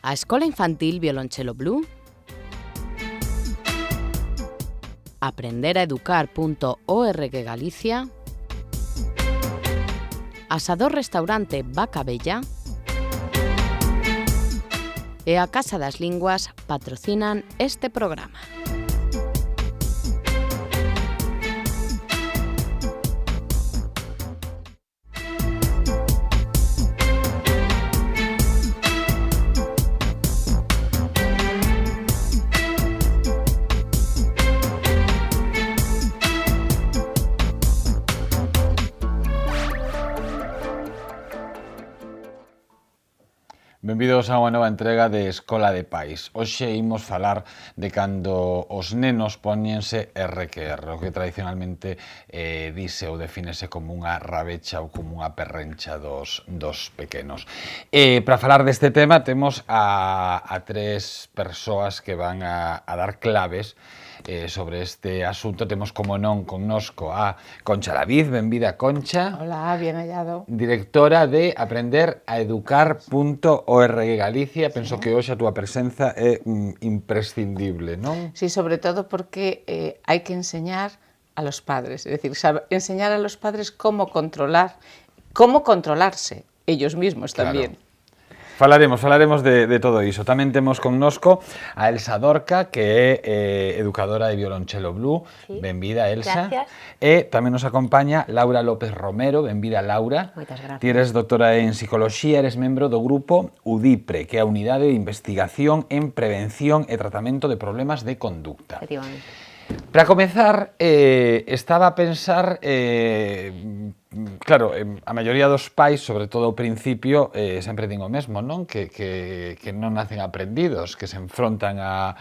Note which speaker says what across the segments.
Speaker 1: A Escola Infantil Violonchelo Blu, aprenderaeducar.org Galicia, Asador Restaurante Vaca Bella e a Casa das Linguas patrocinan este programa.
Speaker 2: Benvidos a unha nova entrega de Escola de Pais. Hoxe imos falar de cando os nenos póñense RQR, o que tradicionalmente dise ou defínese como unha rabecha ou como unha perrencha dos pequenos. Para falar deste tema temos a tres persoas que van a dar claves sobre este asunto. Temos, como non, connosco a Concha David. Benvida, Concha.
Speaker 3: Hola, bien hallado.
Speaker 2: Directora de aprenderaeducar.org Galicia. Penso que hoxe a túa presenza é imprescindible, non?
Speaker 3: Sí, sobre todo porque hai que enseñar a los padres, es decir, enseñar a los padres cómo controlarse ellos mismos tamén.
Speaker 2: Falaremos de todo iso. Tamén temos connosco a Elsa Dorca, que é educadora de violonchelo Blu. Sí. Benvida, Elsa.
Speaker 4: Gracias.
Speaker 2: E tamén nos acompaña Laura López Romero. Benvida, Laura.
Speaker 4: Moitas gracias.
Speaker 2: Ti eres doctora en Psicoloxía, eres membro do grupo UDIPRE, que é a Unidade de Investigación en Prevención e Tratamento de Problemas de Conducta.
Speaker 4: Efectivamente.
Speaker 2: Para comezar, estaba a pensar... Claro, a maioría dos pais, sobre todo ao principio, sempre din o mesmo, non? Que non nacen aprendidos, que se enfrontan a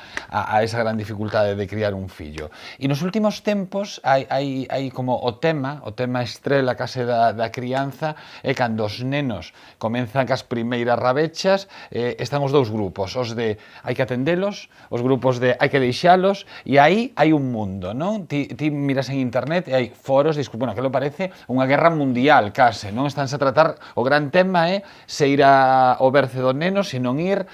Speaker 2: esa gran dificultade de criar un fillo. E nos últimos tempos hai como o tema estrela case da crianza é cando os nenos comenzan cas primeiras rabechas, están os dous grupos, os de hai que atendelos, os grupos de hai que deixalos, e aí hai un mundo, non? Ti miras en internet e hai foros, bueno, que lo parece unha guerra mundial case, non? Estánse a tratar, o gran tema é se ir ao berce do neno, se non ir.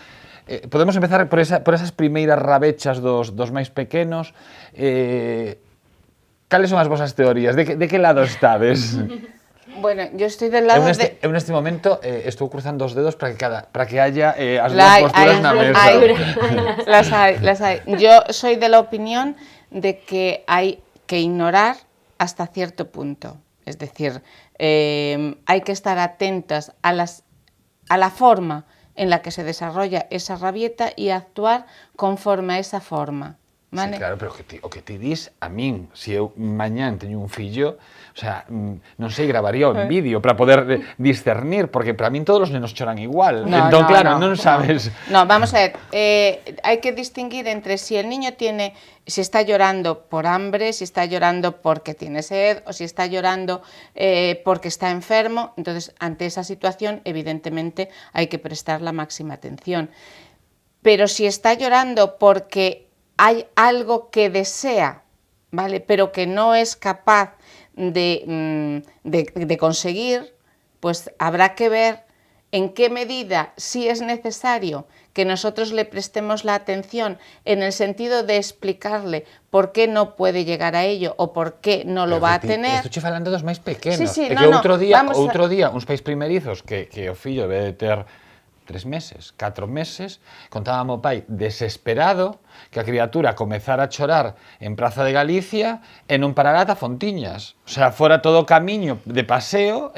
Speaker 2: Podemos empezar por esas primeiras rabechas dos máis pequenos. Cales son as vosas teorías? De que lado estades?
Speaker 3: Bueno, yo estoy del lado de...
Speaker 2: Eu neste momento estou cruzando os dedos para que haya as dúas posturas na mesa.
Speaker 3: Las hay. Yo soy de la opinión de que hay que ignorar hasta cierto punto. Es decir, hay que estar atentas a la forma en la que se desarrolla esa rabieta y actuar conforme a esa forma. ¿Vale?
Speaker 2: Sí, claro, pero o que ti dis a min, se eu mañán teño un fillo, o sea, non sei, gravaría un vídeo para poder discernir, porque para min todos os nenos choran igual. Entón, claro, non sabes.
Speaker 3: No, vamos a ver, hai que distinguir entre si el niño si está llorando por hambre, si está llorando porque tiene sed, o si está llorando porque está enfermo. Entonces, ante esa situación, evidentemente, hay que prestar la máxima atención. Pero si está llorando porque hay algo que desea, ¿vale?, pero que no es capaz de conseguir, pues habrá que ver en qué medida sí es necesario que nosotros le prestemos la atención en el sentido de explicarle por qué no puede llegar a ello o por qué no lo va a tener.
Speaker 2: Estou falando dos máis pequenos.
Speaker 3: Sí,
Speaker 2: é que outro día, uns pais primerizos que o fillo debe de ter 3 meses, 4 meses, contaba o pai desesperado que a criatura comezara a chorar en Praza de Galicia e non parara ata Fontiñas. O sea, fora todo o camiño de paseo,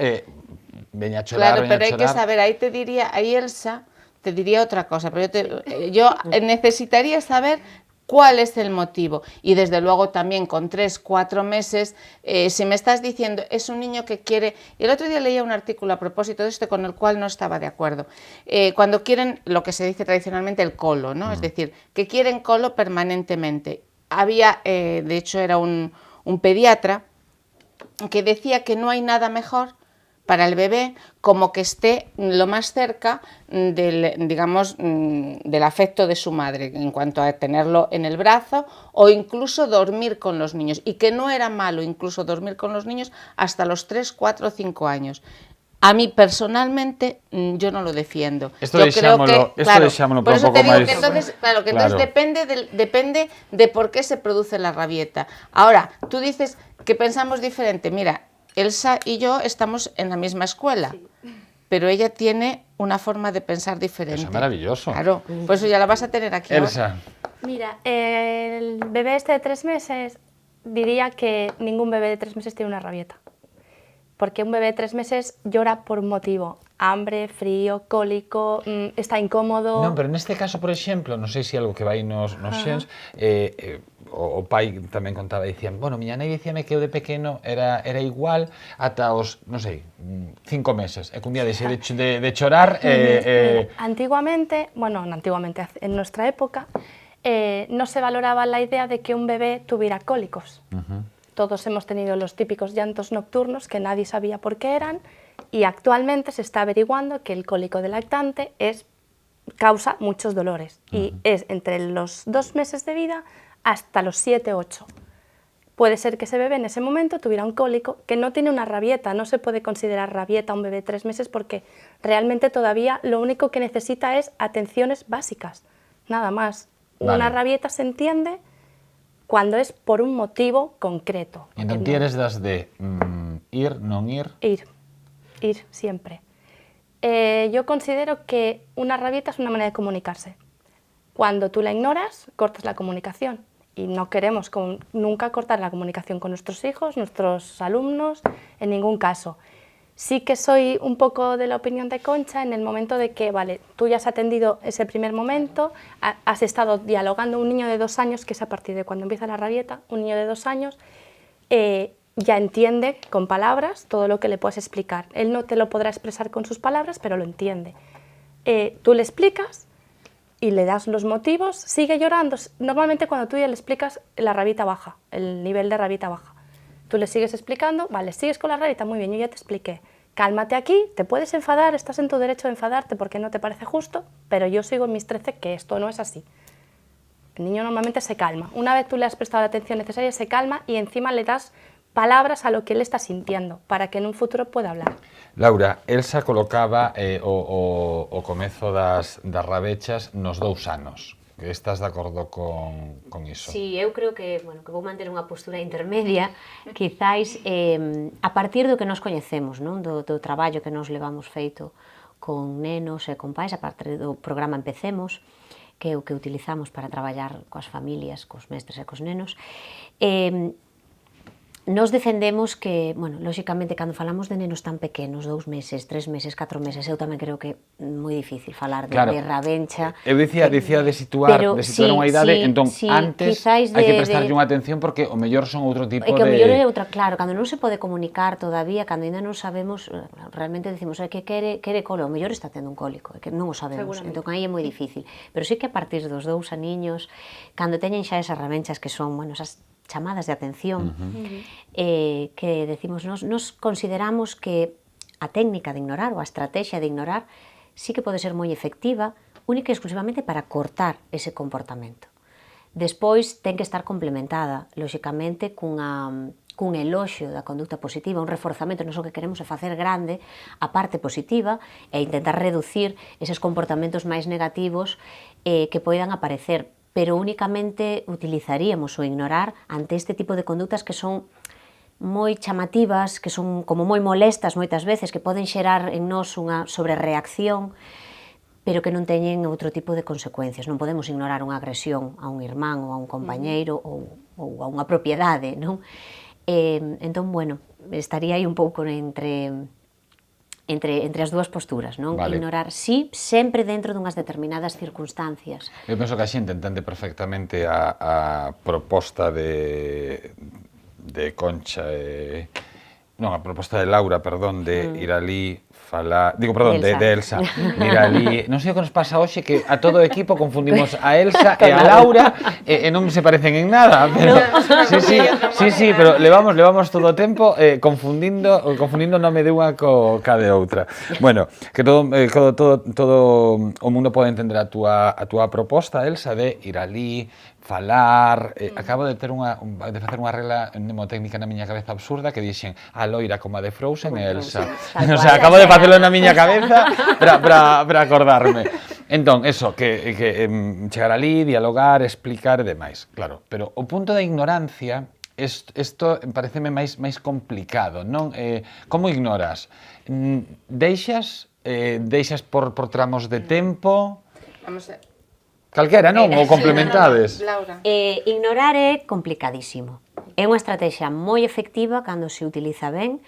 Speaker 2: veña a chorar,
Speaker 3: claro, pero hay que saber, ahí Elsa te diría otra cosa, pero yo necesitaría saber cuál es el motivo. Y desde luego también con 3, 4 meses, si me estás diciendo, es un niño que quiere... Y el otro día leía un artículo a propósito de esto con el cual no estaba de acuerdo. Cuando quieren lo que se dice tradicionalmente el colo, ¿no? Es decir, que quieren colo permanentemente. Había, de hecho era un pediatra que decía que no hay nada mejor para el bebé como que esté lo más cerca del afecto de su madre, en cuanto a tenerlo en el brazo o incluso dormir con los niños, y que no era malo incluso dormir con los niños hasta los 3, 4 o 5 años. A mí personalmente yo non lo defiendo.
Speaker 2: Isto deixámolo
Speaker 3: por eso
Speaker 2: un pouco
Speaker 3: te digo
Speaker 2: máis.
Speaker 3: que entonces, entonces depende de por qué se produce la rabieta. Ahora, tú dices que pensamos diferente. Mira, Elsa y yo estamos en la misma escuela. Sí. Pero ella tiene una forma de pensar diferente.
Speaker 2: Eso es maravilloso.
Speaker 3: Claro, por eso ya la vas a tener aquí.
Speaker 2: Elsa.
Speaker 4: Mira, el bebé este de 3 meses, diría que ningún bebé de 3 meses tiene una rabieta. Porque un bebé de 3 meses llora por un motivo. Hambre, frío, cólico, está incómodo...
Speaker 2: Non, pero neste caso, por exemplo, non sei se algo que vai nos xens, o pai tamén contaba, dicían, bueno, miña nai dicíame que eu de pequeno era igual ata os, non sei, 5 meses, e que un día deixei de chorar...
Speaker 4: Antiguamente, en nuestra época, no se valoraba la idea de que un bebé tuviera cólicos. Todos hemos tenido los típicos llantos nocturnos que nadie sabía por qué eran, y actualmente se está averiguando que el cólico de lactante causa muchos dolores y es entre los 2 meses de vida hasta los 7, 8. Puede ser que ese bebé en ese momento tuviera un cólico que no tiene una rabieta, no se puede considerar rabieta a un bebé de 3 meses porque realmente todavía lo único que necesita es atenciones básicas, nada más.
Speaker 2: Vale.
Speaker 4: Una rabieta se entiende cuando es por un motivo concreto.
Speaker 2: Entón, ti eres das de ir, non ir?
Speaker 4: Ir siempre. Yo considero que una rabieta es una manera de comunicarse. Cuando tú la ignoras, cortas la comunicación. Y no queremos nunca cortar la comunicación con nuestros hijos, nuestros alumnos, en ningún caso. Sí que soy un poco de la opinión de Concha en el momento de que, vale, tú ya has atendido ese primer momento, has estado dialogando un niño de 2 años, que es a partir de cuando empieza la rabieta, un niño de 2 años, ya entiende con palabras todo lo que le puedes explicar. Él no te lo podrá expresar con sus palabras, pero lo entiende. Tú le explicas y le das los motivos, sigue llorando. Normalmente cuando tú ya le explicas, la rabieta baja, el nivel de rabieta baja. Tú le sigues explicando, vale, sigues con la rabieta, muy bien, yo ya te expliqué. Cálmate aquí, te puedes enfadar, estás en tu derecho de enfadarte porque no te parece justo, pero yo sigo en mis 13 que esto no es así. El niño normalmente se calma. Una vez tú le has prestado la atención necesaria, se calma y encima le das palabras a lo que él está sintiendo, para que en un futuro pueda hablar.
Speaker 2: Laura, Elsa colocaba o comezo das rabechas nos 2 anos. Estás de acordo con iso?
Speaker 5: Sí, eu creo que vou manter unha postura intermedia, quizáis a partir do que nos coñecemos, non? Do traballo que nos levamos feito con nenos e con pais, a partir do programa Empecemos, que é o que utilizamos para traballar coas familias, cos mestres e cos nenos, nos defendemos que, lóxicamente, cando falamos de nenos tan pequenos, 2 meses, 3 meses, 4 meses, eu tamén creo que é moi difícil falar de rabencha.
Speaker 2: Eu dicía de situar unha idade, entón, antes hai que prestarlle unha atención porque o mellor son outro tipo de...
Speaker 5: Que o mellor é outra, claro, cando non se pode comunicar todavía, cando ainda non sabemos, realmente decimos que quere colo, o mellor está tendo un cólico, que non o sabemos, entón aí é moi difícil. Pero sí que a partir dos 2 aniños, cando teñen xa esas rabenchas que son, esas chamadas de atención, que decimos, nos consideramos que a técnica de ignorar ou a estrategia de ignorar sí que pode ser moi efectiva, única e exclusivamente para cortar ese comportamento. Despois ten que estar complementada, lóxicamente, cun eloxio da conducta positiva, un reforzamento, non o que queremos é facer grande a parte positiva e intentar reducir eses comportamentos máis negativos que poidan aparecer, pero únicamente utilizaríamos o ignorar ante este tipo de conductas que son moi chamativas, que son como moi molestas moitas veces, que poden xerar en nós unha sobrereacción, pero que non teñen outro tipo de consecuencias. Non podemos ignorar unha agresión a un irmán ou a un compañeiro ou a unha propiedade, non? Entón, estaría aí un pouco entre as dúas posturas, non?
Speaker 2: Vale.
Speaker 5: Ignorar, sí, sempre dentro dunhas determinadas circunstancias.
Speaker 2: Eu penso que a xente entende perfectamente a proposta de Concha, non, a proposta de Laura, perdón, de ir ali falar, digo, perdón, de Elsa, ir ali, non sei o que nos pasa hoxe, que a todo o equipo confundimos a Elsa e a Laura e non se parecen en nada, pero sí, pero levamos todo o tempo confundindo o nome de unha ca de outra. Bueno, que todo o mundo pode entender a túa proposta, Elsa, de ir ali, falar, acabo de facer unha regla mnemotécnica na miña cabeza absurda que dixen a loira como a de Frozen e Elsa. O sea, acabo de facer facelo na miña cabeza para acordarme. Entón, eso, que chegar ali, dialogar, explicar e demais, claro. Pero o punto da ignorancia, isto pareceme máis complicado, non? Como ignoras? Deixas por tramos de tempo?
Speaker 3: Vamos a...
Speaker 2: Calquera, non? Ou complementades?
Speaker 3: Laura.
Speaker 5: Ignorar é complicadísimo. É unha estrategia moi efectiva cando se utiliza ben,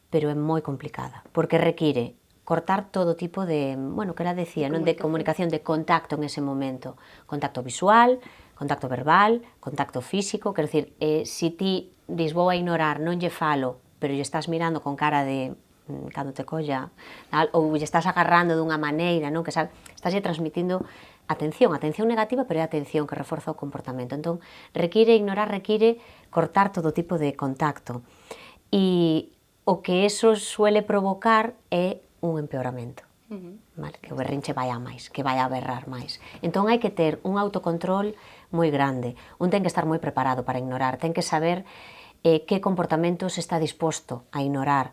Speaker 5: pero é moi complicada, porque require cortar todo tipo de, bueno, que ela decía, non, de comunicación, de contacto en ese momento. Contacto visual, contacto verbal, contacto físico, quer decir, se ti dis vou a ignorar, non lle falo, pero lle estás mirando con cara de cando te colla, ou lle estás agarrando dunha maneira, non, que estás lle transmitindo atención negativa, pero é atención que reforza o comportamento. Entón, ignorar require cortar todo tipo de contacto. E o que eso suele provocar é un empeoramento, vale? Que o berrinche vai a máis, que vai a berrar máis. Entón hai que ter un autocontrol moi grande, un ten que estar moi preparado para ignorar, ten que saber que comportamentos está disposto a ignorar,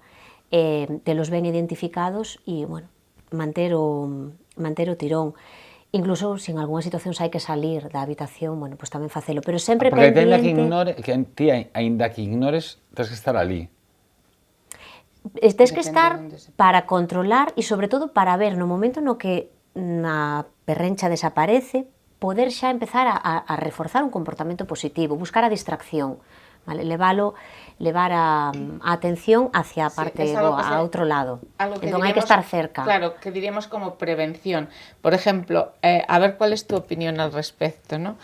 Speaker 5: telos ben identificados e, bueno, manter o tirón. Incluso, se en algunhas situacións hai que salir da habitación, bueno, pois tamén facelo, pero sempre pendiente...
Speaker 2: Porque ti, aínda que ignores, tens que estar ali.
Speaker 5: Tens que estar para controlar e, sobre todo, para ver no momento no que a perrencha desaparece, poder xa empezar a reforzar un comportamento positivo, buscar a distracción, vale? Levar a atención hacia a parte boa, a outro lado. Entón hai que estar cerca.
Speaker 3: Claro, que diríamos como prevención. Por ejemplo, a ver cuál es tu opinión al respecto, ¿no?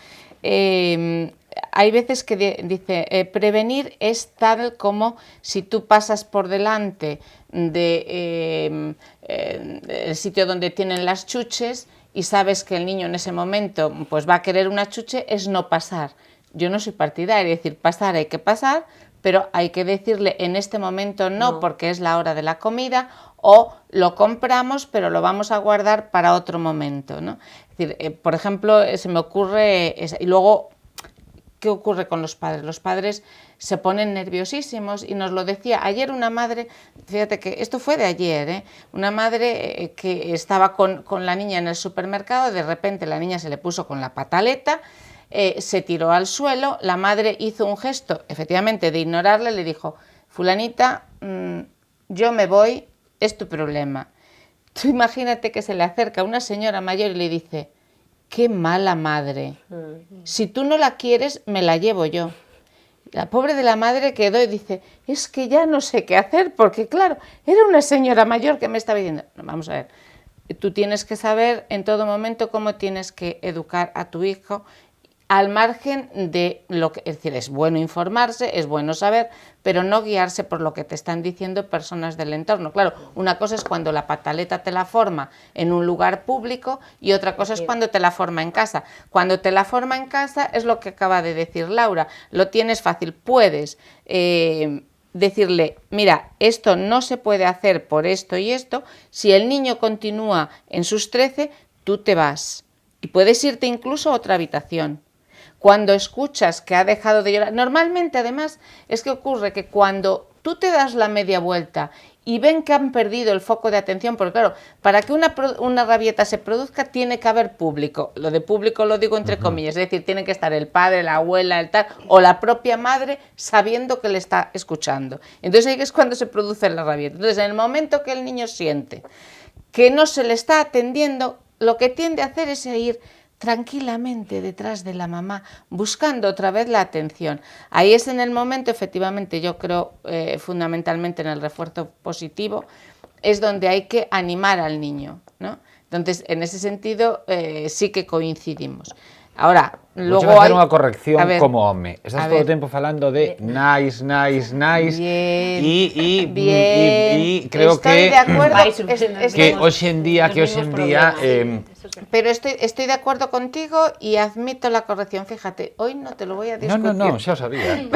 Speaker 3: Hay veces que dice, prevenir es tal como si tú pasas por delante del sitio donde tienen las chuches y sabes que el niño en ese momento pues va a querer una chuche, es no pasar. Yo no soy partidaria, es decir, pasar hay que pasar, pero hay que decirle en este momento no, porque es la hora de la comida, o lo compramos pero lo vamos a guardar para otro momento, ¿no? Es decir, por ejemplo, se me ocurre, y luego, ¿qué ocurre con los padres? Los padres se ponen nerviosísimos y nos lo decía ayer una madre, fíjate que esto fue de ayer, una madre que estaba con la niña en el supermercado, de repente la niña se le puso con la pataleta, se tiró al suelo, la madre hizo un gesto, efectivamente, de ignorarle, le dijo, fulanita, yo me voy, es tu problema. Tú imagínate que se le acerca una señora mayor y le dice, qué mala madre, si tú no la quieres, me la llevo yo. La pobre de la madre quedó y dice, es que ya no sé qué hacer, porque claro, era una señora mayor que me estaba diciendo, no, vamos a ver, tú tienes que saber en todo momento cómo tienes que educar a tu hijo, al margen de lo que, es decir, es bueno informarse, es bueno saber, pero no guiarse por lo que te están diciendo personas del entorno. Claro, una cosa es cuando la pataleta te la forma en un lugar público y otra cosa es cuando te la forma en casa. Cuando te la forma en casa es lo que acaba de decir Laura, lo tienes fácil, puedes decirle, mira, esto no se puede hacer por esto y esto, si el niño continúa en sus 13, tú te vas y puedes irte incluso a otra habitación. Cuando escuchas que ha dejado de llorar, normalmente además es que ocurre que cuando tú te das la media vuelta y ven que han perdido el foco de atención, porque claro, para que una rabieta se produzca tiene que haber público, lo de público lo digo entre comillas, es decir, tiene que estar el padre, la abuela, el tal, o la propia madre sabiendo que le está escuchando. Entonces ahí es cuando se produce la rabieta. Entonces en el momento que el niño siente que no se le está atendiendo, lo que tiende a hacer es ir tranquilamente detrás de la mamá, buscando otra vez la atención. Ahí es en el momento, efectivamente, yo creo fundamentalmente en el refuerzo positivo, es donde hay que animar al niño, ¿no? Entonces, en ese sentido, sí que coincidimos. Ahora, luego
Speaker 2: hay... unha corrección como home. Estás todo o tempo falando de nice, e creo
Speaker 3: que... Estoy de acuerdo.
Speaker 2: Que hoxe en día...
Speaker 3: Pero estoy de acuerdo contigo y admito la corrección. Fíjate, hoy no te lo voy a discutir.
Speaker 2: No, xa o sabía.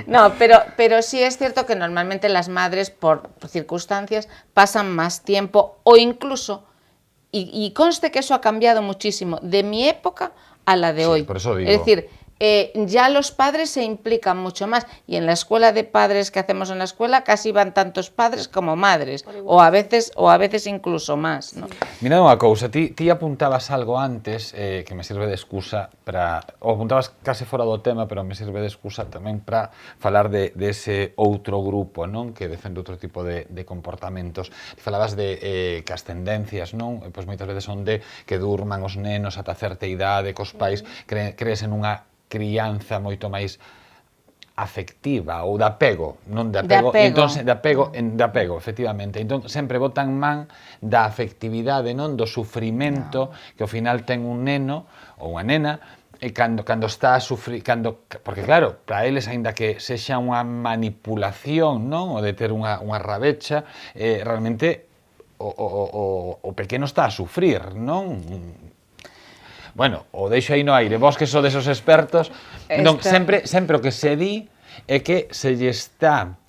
Speaker 3: No, pero sí es cierto que normalmente las madres, por circunstancias, pasan más tiempo o incluso, y conste que eso ha cambiado muchísimo, de mi época a la de hoy.
Speaker 2: Por eso digo.
Speaker 3: Es decir, ya los padres se implican mucho más, y en la escuela de padres que hacemos en la escuela casi van tantos padres como madres, o a veces incluso más, ¿no?
Speaker 2: Mira unha cousa, ti apuntabas algo antes que me sirve de excusa para, ou apuntabas case fora do tema, pero me sirve de excusa tamén para falar de ese outro grupo, non, que defende outro tipo de comportamentos. Falabas de que as tendencias, non, pois moitas veces son de que durman os nenos ata certa idade, cos pais, crees en unha crianza moito máis afectiva ou de apego, non de apego, de apego, efectivamente. Entón sempre botan man da afectividade, non, do sufrimento que ao final ten un neno ou unha nena e cando está a sufrir, porque claro, para eles aínda que sexa unha manipulación, non, o de ter unha rabecha, realmente o pequeno está a sufrir, non? Bueno, o deixo aí no aire, vos que sodes os expertos, non, sempre o que se di é que se lle está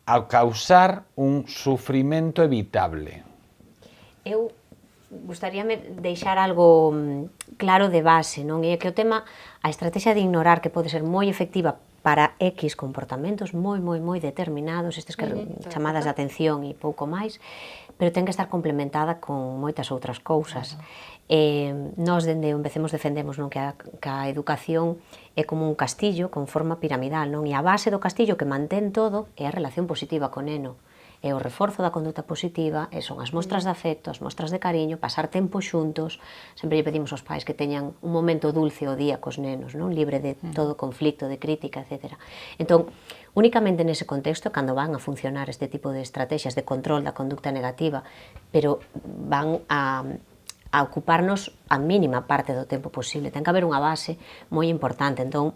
Speaker 2: a causar un sufrimento evitable.
Speaker 5: Eu gustaríame deixar algo claro de base, non? É que o tema, a estrategia de ignorar, que pode ser moi efectiva para X comportamentos moi determinados, estes que chamadas de atención e pouco máis, pero ten que estar complementada con moitas outras cousas. Nós, dende o Empecemos, defendemos, non, que a educación é como un castillo con forma piramidal, non? E a base do castillo que mantén todo é a relación positiva co neno, é o reforzo da conduta positiva, e son as mostras de afecto, as mostras de cariño, pasar tempo xuntos. Sempre lle pedimos aos pais que teñan un momento dulce ao día cos nenos, non, libre de todo conflicto, de crítica, etc. Entón, únicamente nese contexto, cando van a funcionar este tipo de estrategias de control da conducta negativa, pero van a ocuparnos a mínima parte do tempo posible. Ten que haber unha base moi importante. Entón,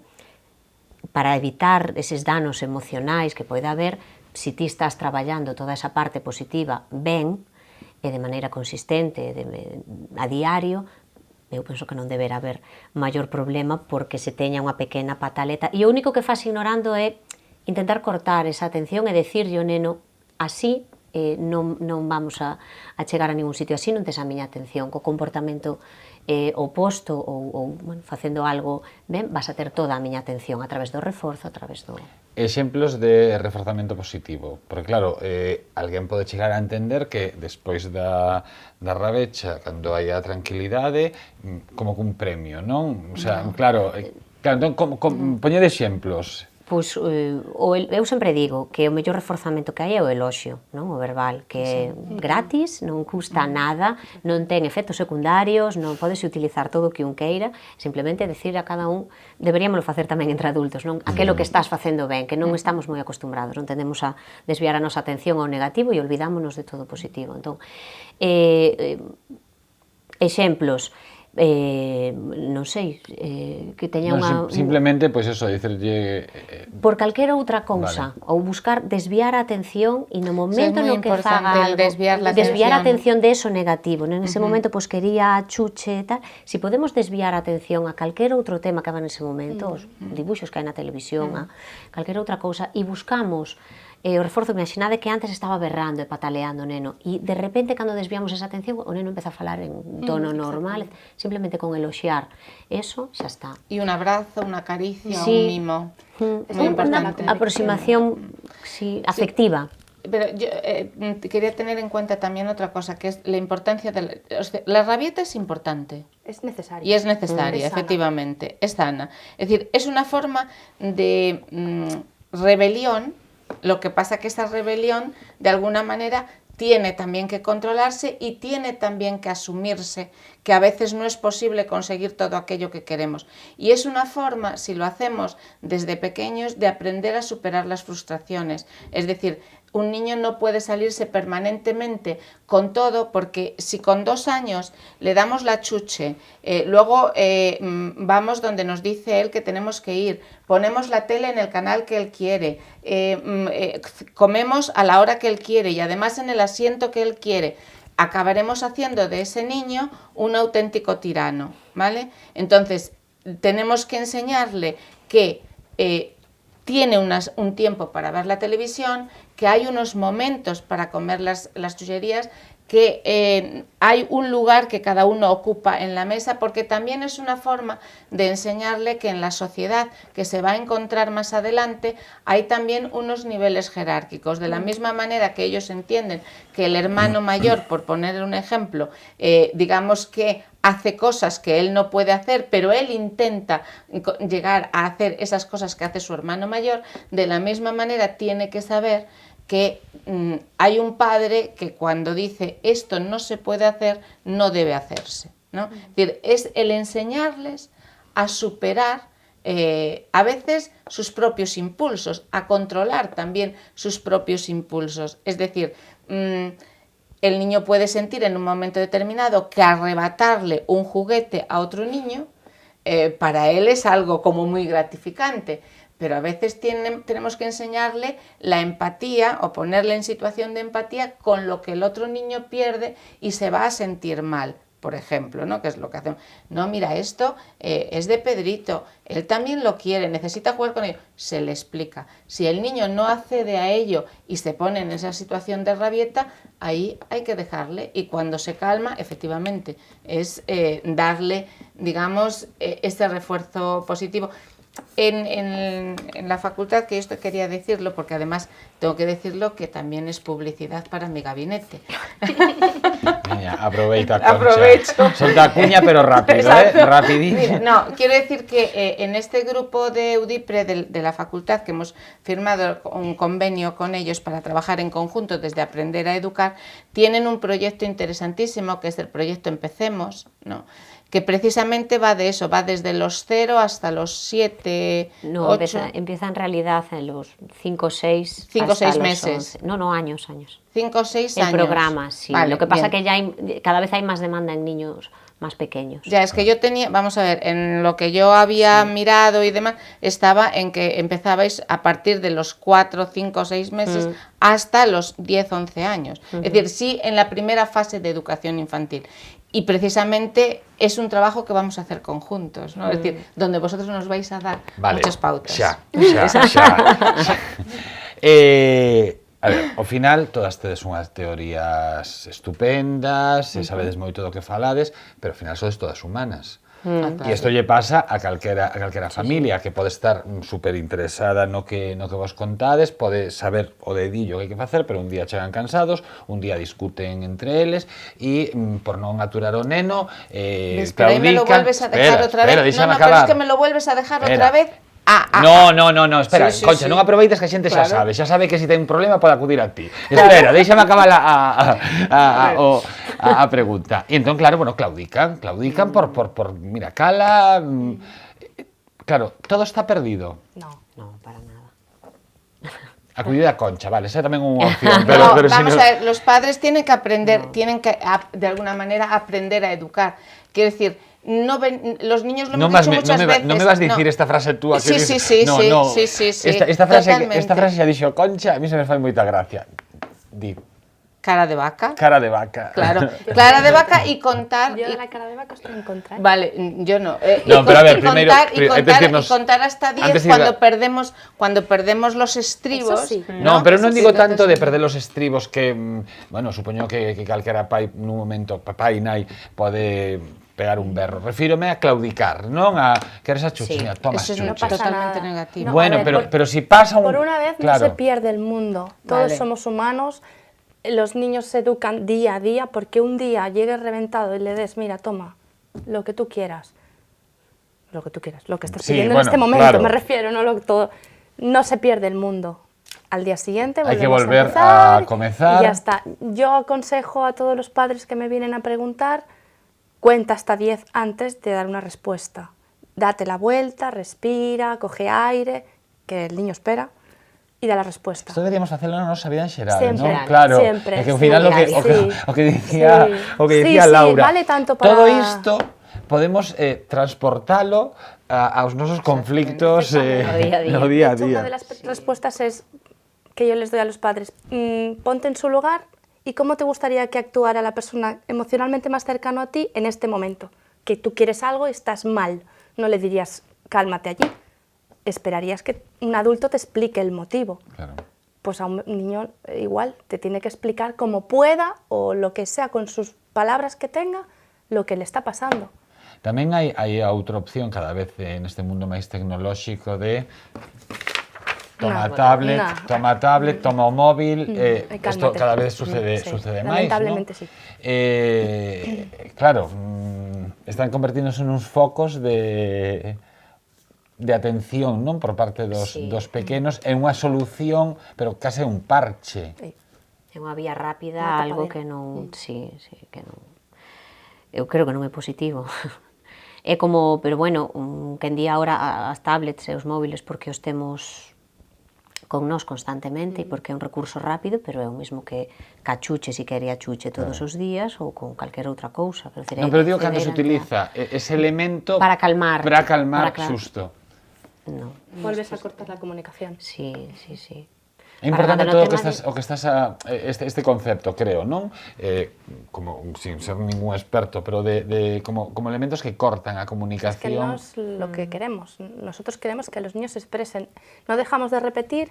Speaker 5: para evitar eses danos emocionais que poida haber, se ti estás traballando toda esa parte positiva ben e de maneira consistente a diario, eu penso que non deberá haber maior problema porque se teña unha pequena pataleta. E o único que faz ignorando é intentar cortar esa atención e decirlle ao neno así non vamos a chegar a ningún sitio, así non tes a miña atención, co comportamento oposto ou facendo algo ben, vas a ter toda a miña atención a través do reforzo, a través do...
Speaker 2: Exemplos de reforzamento positivo, porque claro, alguén pode chegar a entender que despois da rabecha, cando hai a tranquilidade, como que un premio, non? O sea, claro, entón, poñer exemplos.
Speaker 5: Pois eu sempre digo que o mellor reforzamento que hai é o eloxio, non? O verbal, que é gratis, non custa nada, non ten efectos secundarios, non podes utilizar todo o que un queira, simplemente decir a cada un, deberíamoslo facer tamén entre adultos, non? Aquelo que estás facendo ben, que non estamos moi acostumbrados, non tendemos a desviar a nosa atención ao negativo e olvidámonos de todo o positivo. Entón, exemplos, non sei, que teña unha...
Speaker 2: Simplemente, pois eso, dicerlle...
Speaker 5: Por calquera outra cousa, ou buscar desviar a atención e no momento no que faga algo, desviar a atención de eso negativo, en ese momento, pois quería chuche e tal, se podemos desviar a atención a calquera outro tema que va nese momento, os dibuixos que hai na televisión, a calquera outra cousa, e buscamos o reforzo. Imaginade que antes estaba berrando e pataleando o neno e de repente cando desviamos esa atención o neno empeza a falar en tono normal, simplemente con eloxiar, eso xa está.
Speaker 3: E un abrazo, unha caricia, un mimo, moi importante.
Speaker 5: Unha aproximación afectiva.
Speaker 3: Pero yo quería tener en cuenta también otra cosa, que es la importancia de... La rabieta es importante.
Speaker 4: Es necesaria.
Speaker 3: Y es necesaria, efectivamente, es sana. Es decir, es una forma de rebelión. Lo que pasa que esa rebelión, de alguna manera, tiene también que controlarse y tiene también que asumirse que a veces no es posible conseguir todo aquello que queremos. Y es una forma, si lo hacemos desde pequeños, de aprender a superar las frustraciones. Es decir, un niño no puede salirse permanentemente con todo, porque si con 2 años le damos la chuche, luego vamos donde nos dice él que tenemos que ir, ponemos la tele en el canal que él quiere, comemos a la hora que él quiere y además en el asiento que él quiere, acabaremos haciendo de ese niño un auténtico tirano, ¿vale? Entonces, tenemos que enseñarle que tiene un tiempo para ver la televisión, que hay unos momentos para comer las chucherías, que hay un lugar que cada uno ocupa en la mesa, porque también es una forma de enseñarle que en la sociedad que se va a encontrar más adelante hay también unos niveles jerárquicos. De la misma manera que ellos entienden que el hermano mayor, por poner un ejemplo, digamos que hace cosas que él no puede hacer, pero él intenta llegar a hacer esas cosas que hace su hermano mayor, de la misma manera tiene que saber que hay un padre que cuando dice esto no se puede hacer, no debe hacerse, ¿no? Es decir, es el enseñarles a superar a veces sus propios impulsos, a controlar también sus propios impulsos. Es decir, el niño puede sentir en un momento determinado que arrebatarle un juguete a otro niño para él es algo como muy gratificante, pero a veces tenemos que enseñarle la empatía o ponerle en situación de empatía con lo que el otro niño pierde y se va a sentir mal, por ejemplo, ¿no? Que es lo que hacemos. No, mira, esto es de Pedrito, él también lo quiere, necesita jugar con ello. Se le explica. Si el niño no accede a ello y se pone en esa situación de rabieta, ahí hay que dejarle, y cuando se calma, efectivamente, es darle, digamos, este refuerzo positivo. En la facultad, que esto quería decirlo, porque además tengo que decirlo que también es publicidad para mi gabinete.
Speaker 2: Mira, aprovecho.
Speaker 3: Solta
Speaker 2: cuña, pero rápido, rapidísimo.
Speaker 3: No, quiero decir que en este grupo de UDIPRE de la facultad, que hemos firmado un convenio con ellos para trabajar en conjunto desde Aprender a Educar, tienen un proyecto interesantísimo que es el proyecto Empecemos, ¿no? Que precisamente va de eso, va desde los 0 hasta los 7,
Speaker 5: no,
Speaker 3: 8...
Speaker 5: empieza en realidad en los 5 o 6
Speaker 3: meses.
Speaker 5: 11. No, años.
Speaker 3: 5 o 6 años.
Speaker 5: El programa, sí.
Speaker 3: Vale,
Speaker 5: lo que pasa
Speaker 3: bien.
Speaker 5: que cada vez hay más demanda en niños más pequeños.
Speaker 3: Ya, es que yo tenía, vamos a ver, en lo que yo había mirado y demás, estaba en que empezabais a partir de los 4, 5, 6 meses hasta los 10, 11 años. Es decir, sí, en la primera fase de educación infantil. Y precisamente es un trabajo que vamos a hacer conjuntos, ¿no? Es decir, donde vosotros nos vais a dar muchas pautas.
Speaker 2: Xa. A ver, ao final todas tedes unhas teorías estupendas, sabedes moito do que falades, pero ao final sodes todas humanas. E isto lle pasa a calquera familia que pode estar super interesada no que vos contades, pode saber o dedillo que hai que facer, pero un día chegan cansados, un día discuten entre eles e por non aturar o neno
Speaker 3: pero aí me lo vuelves a dejar outra vez. No, pero es que me lo vuelves a dejar outra vez.
Speaker 2: No, espera,
Speaker 3: sí,
Speaker 2: Concha,
Speaker 3: sí.
Speaker 2: non aproveites que a xente xa sabe que se ten un problema pode acudir a ti. Espera, déixame acabar a pregunta. E entón, claro, bueno, claudican por mira, cala... Claro, todo está perdido.
Speaker 5: No, para nada.
Speaker 2: Acudir a Concha, vale, esa é tamén unha opción.
Speaker 3: Pero vamos a ver, los padres tienen que aprender, tienen que de alguna manera aprender a educar. Quiero decir, los niños lo hemos dicho muchas veces.
Speaker 2: Non me vas a dicir esta frase tú.
Speaker 3: Sí.
Speaker 2: Esta frase xa dixo Concha, a mí se me fai moita gracia. Di.
Speaker 3: Cara de vaca.
Speaker 2: Cara de vaca.
Speaker 3: Claro, cara de vaca y contar...
Speaker 4: Yo de la cara de vaca estoy en contra.
Speaker 3: Vale, yo no.
Speaker 2: No, pero a ver, primero...
Speaker 3: contar hasta 10 cuando perdemos los estribos.
Speaker 4: Sí.
Speaker 2: No, pero non digo tanto de perder los estribos que, bueno, supoño que calquera pai nun momento, pai nai, pode pegar un berro. Refírome a claudicar, non a queres a chuches, mira, tomas
Speaker 3: eso
Speaker 2: chuches.
Speaker 3: no pasa totalmente negativo.
Speaker 4: No,
Speaker 2: Bueno,
Speaker 4: a ver,
Speaker 2: pero si pasa un...
Speaker 4: Por una vez
Speaker 2: claro.
Speaker 4: no se pierde el mundo. Todos
Speaker 3: Vale.
Speaker 4: somos humanos. Los niños se educan día a día porque un día llegues reventado y le des, mira, toma, lo que tú quieras. Lo que tú quieras, lo que estás pidiendo en este momento,
Speaker 2: claro.
Speaker 4: me refiero, todo. No se pierde el mundo. Al día siguiente
Speaker 2: Hay que
Speaker 4: volvemos
Speaker 2: volver
Speaker 4: empezar
Speaker 2: a comenzar.
Speaker 4: Y ya está. Yo aconsejo a todos los padres que me vienen a preguntar, cuenta hasta 10 antes de dar una respuesta. Date la vuelta, respira, coge aire, que el niño espera, y da la respuesta.
Speaker 2: Isto deberíamos facelo na nosa vida en xeral,
Speaker 4: Siempre,
Speaker 2: non? Claro,
Speaker 4: siempre,
Speaker 2: é que ao final
Speaker 4: sí.
Speaker 2: o que dicía
Speaker 4: Sí,
Speaker 2: Laura,
Speaker 4: vale tanto para...
Speaker 2: todo isto podemos transportalo aos nosos conflictos no día a
Speaker 4: De hecho,
Speaker 2: día.
Speaker 4: una de las respuestas es que yo les doy a los padres, ponte en su lugar y cómo te gustaría que actuara la persona emocionalmente más cercano a ti en este momento. Que tú quieres algo y estás mal, no le dirías cálmate allí, esperarías que un adulto te explique el motivo.
Speaker 2: Claro.
Speaker 4: pues a un niño igual te tiene que explicar como pueda o lo que sea con sus palabras que tenga lo que le está pasando.
Speaker 2: Tamén hai outra opción cada vez neste mundo máis tecnolóxico de toma tablet, toma o móvil, isto cada vez sucede máis,
Speaker 4: lamentablemente,
Speaker 2: ¿no?
Speaker 4: sí.
Speaker 2: Claro, están convertíndose nuns focos de atención, non, por parte dos pequenos, é unha solución, pero case un parche.
Speaker 4: Sí.
Speaker 5: É unha vía rápida,
Speaker 4: Unha
Speaker 5: algo
Speaker 4: tapadera.
Speaker 5: que non... Sí, que non... Eu creo que non é positivo. É como, pero bueno, que en día ahora as tablets e os móviles porque os temos con nós constantemente e porque é un recurso rápido, pero é o mesmo que cachuche, si quere achuche todos os días ou con calquera outra cousa.
Speaker 2: Non, pero digo cando se utiliza ese elemento
Speaker 5: para calmar,
Speaker 2: xusto.
Speaker 5: No.
Speaker 4: Volves a cortar la comunicación.
Speaker 5: Sí, sí, sí.
Speaker 2: É importante todo o que estás este concepto, creo, non? Como, sin ser ningún experto, pero como elementos que cortan a comunicación.
Speaker 4: Es que no es lo que queremos. Nosotros queremos que los niños se expresen. No dejamos de repetir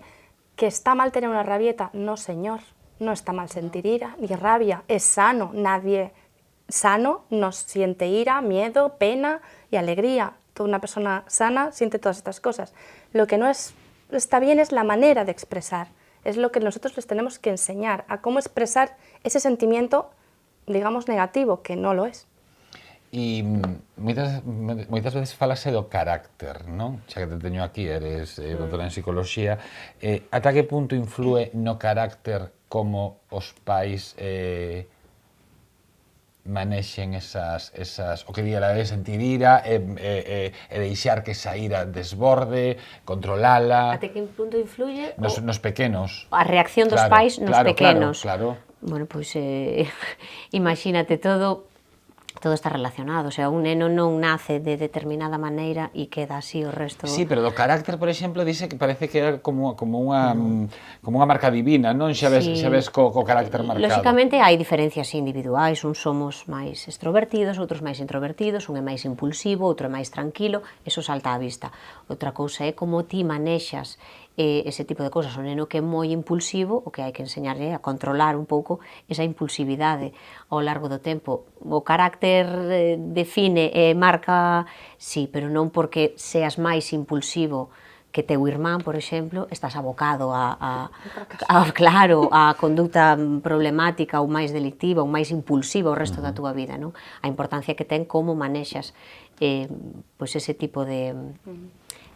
Speaker 4: que está mal tener una rabieta. No, señor. No está mal sentir ira ni rabia. Es sano. Nadie sano no siente ira, miedo, pena y alegría. Toda una persona sana siente todas estas cosas. Lo que no está bien es la manera de expresar. Es lo que nosotros les tenemos que enseñar, a cómo expresar ese sentimiento, digamos, negativo, que no lo es.
Speaker 2: E moitas veces falase do carácter, non? Xa que te teño aquí, eres doutora en psicología. Ata que punto influe no carácter como os pais manexen esas o que diga de sentir ira e deixar que esa ira desborde, controlala.
Speaker 5: Até que punto influye
Speaker 2: nos pequenos.
Speaker 5: A reacción dos pais nos pequenos.
Speaker 2: Claro.
Speaker 5: Bueno, pois imagínate todo está relacionado, o sea, un neno non nace de determinada maneira e queda así o resto.
Speaker 2: Sí, pero do carácter, por exemplo, dice que parece que é como unha marca divina, non? Xa ves co carácter marcado.
Speaker 5: Lóxicamente hai diferencias individuais, uns somos máis extrovertidos, outros máis introvertidos, un é máis impulsivo, outro é máis tranquilo, eso salta á vista. Outra cousa é como ti manexas ese tipo de cousas. O neno que é moi impulsivo, o que hai que enseñarle a controlar un pouco esa impulsividade ao largo do tempo. O carácter define e marca, sí, pero non porque seas máis impulsivo que teu irmán, por exemplo, estás abocado claro, a conduta problemática ou máis delictiva ou máis impulsiva o resto da túa vida, non? A importancia que ten como manexas pois ese tipo de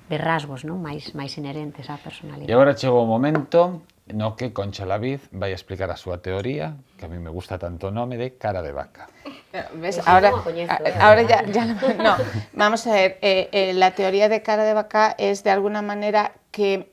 Speaker 5: rasgos, non? máis inherentes á personalidade.
Speaker 2: E agora chegou o momento no que Concha Laviz vai explicar a súa teoría, que a mí me gusta tanto o nome, de cara de vaca.
Speaker 3: ¿Ves? Ahora ya no. Vamos a ver, la teoría de cara de vaca es de alguna manera que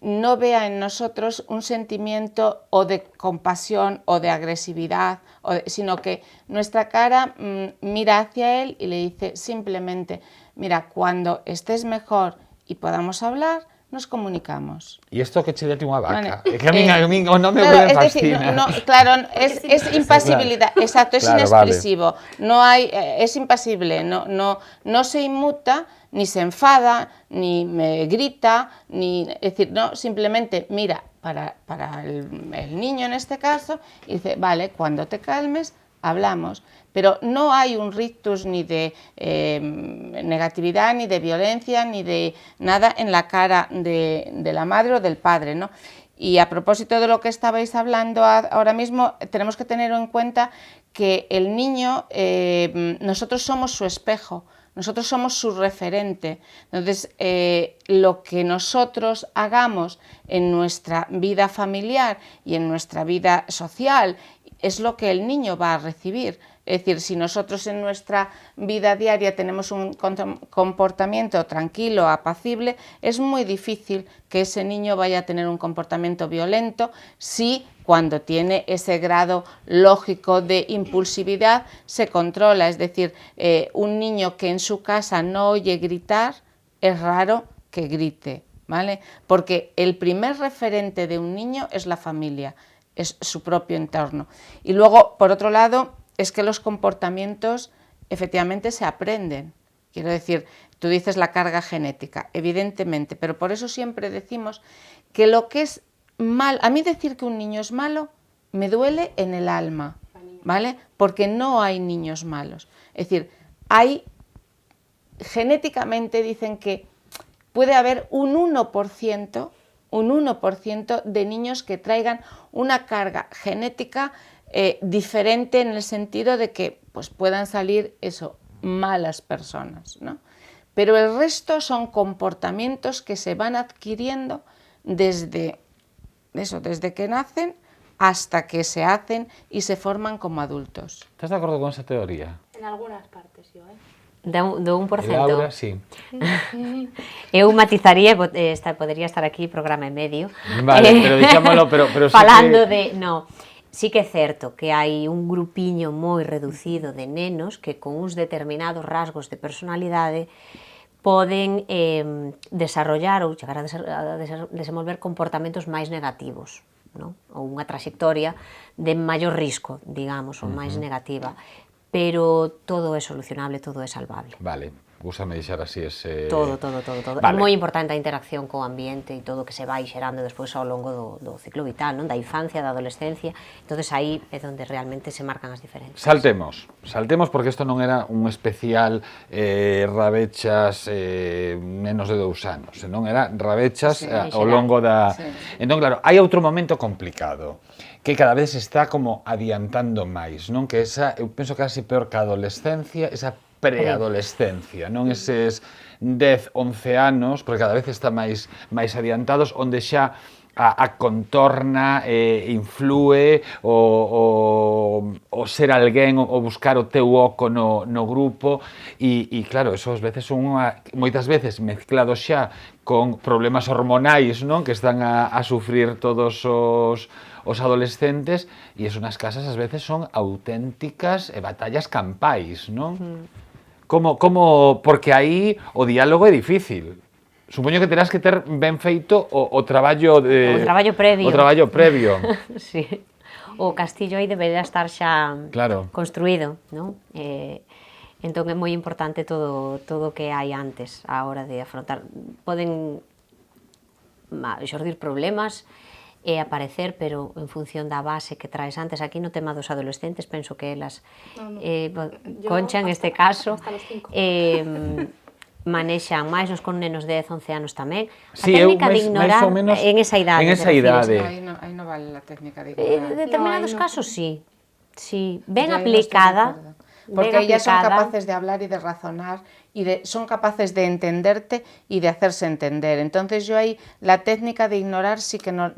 Speaker 3: no vea en nosotros un sentimiento o de compasión o de agresividad, sino que nuestra cara mira hacia él y le dice simplemente: mira, cuando estés mejor y podamos hablar, nos comunicamos.
Speaker 2: E isto que che dete unha vaca, é que a min o nome
Speaker 3: claro,
Speaker 2: me fascina.
Speaker 3: Claro, es impasibilidad,
Speaker 2: claro.
Speaker 3: Exacto, es inexpresivo, vale. No hay, es impasible, no se inmuta, ni se enfada, ni me grita, es decir, no, simplemente mira para el niño en este caso y dice: vale, cuando te calmes, hablamos, pero no hay un rictus ni de negatividad, ni de violencia, ni de nada en la cara de la madre o del padre, ¿no? Y a propósito de lo que estabais hablando ahora mismo, tenemos que tener en cuenta que el niño, nosotros somos su espejo, nosotros somos su referente. Entonces, lo que nosotros hagamos en nuestra vida familiar y en nuestra vida social es lo que el niño va a recibir. Es decir, si nosotros en nuestra vida diaria tenemos un comportamiento tranquilo, apacible, es muy difícil que ese niño vaya a tener un comportamiento violento si cuando tiene ese grado lógico de impulsividad se controla. Es decir, un niño que en su casa no oye gritar, es raro que grite, ¿vale? Porque el primer referente de un niño es la familia, es su propio entorno. Y luego, por otro lado, es que los comportamientos efectivamente se aprenden. Quiero decir, tú dices la carga genética, evidentemente, pero por eso siempre decimos que lo que es mal, a mí decir que un niño es malo me duele en el alma, ¿vale? Porque no hay niños malos. Es decir, genéticamente dicen que puede haber un 1% de niños que traigan una carga genética diferente, en el sentido de que pues, puedan salir malas personas, ¿no? Pero el resto son comportamientos que se van adquiriendo desde que nacen hasta que se hacen y se forman como adultos.
Speaker 2: ¿Estás de acuerdo con esa teoría?
Speaker 4: En algunas partes, yo,
Speaker 5: Do 1%.
Speaker 2: Laura, sí.
Speaker 5: Eu matizaría, podería estar aquí programa e medio.
Speaker 2: Vale, pero dixámolo, pero
Speaker 5: falando
Speaker 2: sí que...
Speaker 5: sí que é certo que hai un grupiño moi reducido de nenos que con uns determinados rasgos de personalidade poden desarrollar ou chegar a desenvolver comportamentos máis negativos, non? Ou unha trayectoria de maior risco, digamos, ou máis negativa. Pero todo é solucionable, todo é salvable.
Speaker 2: Vale, gústame deixar así ese...
Speaker 5: Todo.
Speaker 2: Vale.
Speaker 5: É moi importante a interacción co ambiente e todo que se vai xerando despois ao longo do ciclo vital, non? Da infancia, da adolescencia. Entonces aí é onde realmente se marcan as diferencias.
Speaker 2: Saltemos porque isto non era un especial rabechas menos de 2 anos, senón era rabechas ao longo da...
Speaker 3: Sí.
Speaker 2: Entón, claro, hai outro momento complicado que cada vez se está como adiantando máis, non? Que eu penso casi peor que a adolescencia, esa preadolescencia, non? Eses 10, 11 anos, porque cada vez está máis adiantados, onde xa a contorna influe o ser alguén, o buscar o teu oco no grupo e claro, eso moitas veces mezclado xa con problemas hormonais, non? Que están a sufrir todos os adolescentes e eso nas casas ás veces son auténticas batallas campais, non? Porque aí o diálogo é difícil. Supoño que terás que ter ben feito o traballo previo. O traballo previo.
Speaker 5: Sí. O castillo aí debería estar xa construído, non? Entón é moi importante todo o que hai antes a hora de afrontar. Poden xordir problemas e aparecer, pero en función da base que traes antes. Aquí no tema dos adolescentes, penso que elas, Concha en este caso, manexan máis nos con nenos de 10, 11 anos tamén. A técnica de ignorar en esa idade.
Speaker 2: En esa idade.
Speaker 3: Aí non vale a técnica de ignorar.
Speaker 5: En determinados casos, sí. Ben aplicada.
Speaker 3: Porque ellas son capaces de hablar y de razonar y son capaces de entenderte y de hacerse entender. Entonces yo ahí la técnica de ignorar sí que no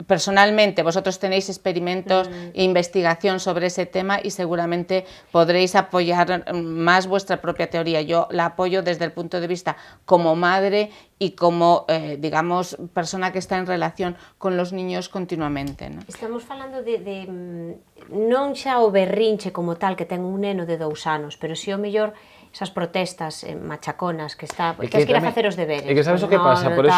Speaker 3: personalmente vosotros tenéis experimentos e investigación sobre ese tema y seguramente podréis apoyar más vuestra propia teoría. Yo la apoyo desde el punto de vista como madre y como, digamos, persona que está en relación con los niños continuamente, ¿no?
Speaker 5: Estamos falando de non xa o berrinche como tal que ten un neno de 2 anos, pero si o mellor esas protestas machaconas que está, tens que ir a facer os deberes.
Speaker 2: É que sabes o que pasa, por eso